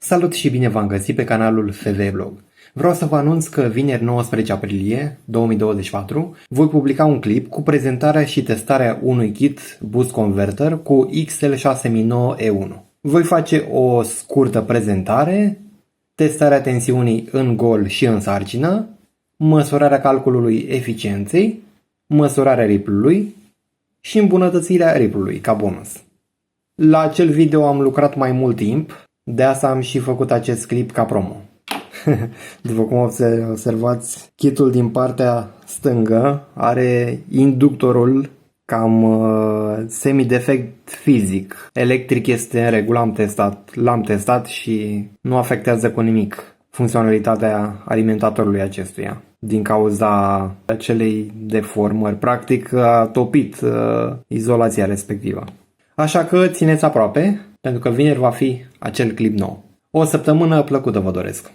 Salut și bine v-am găsit pe canalul FV Blog. Vreau să vă anunț că vineri 19 aprilie 2024 voi publica un clip cu prezentarea și testarea unui kit Boost Converter cu XL6009E1. Voi face o scurtă prezentare, testarea tensiunii în gol și în sarcină, măsurarea calculului eficienței, măsurarea ripple-ului și îmbunătățirea ripple-ului ca bonus. La acel video am lucrat mai mult timp, de asta am și făcut acest clip ca promo. După cum observați, kitul din partea stângă are inductorul cam semi-defect fizic. Electric este în regulă, l-am testat și nu afectează cu nimic funcționalitatea alimentatorului acestuia. Din cauza acelei deformări, practic a topit izolația respectivă. Așa că țineți aproape, pentru că vineri va fi acel clip nou. O săptămână plăcută vă doresc!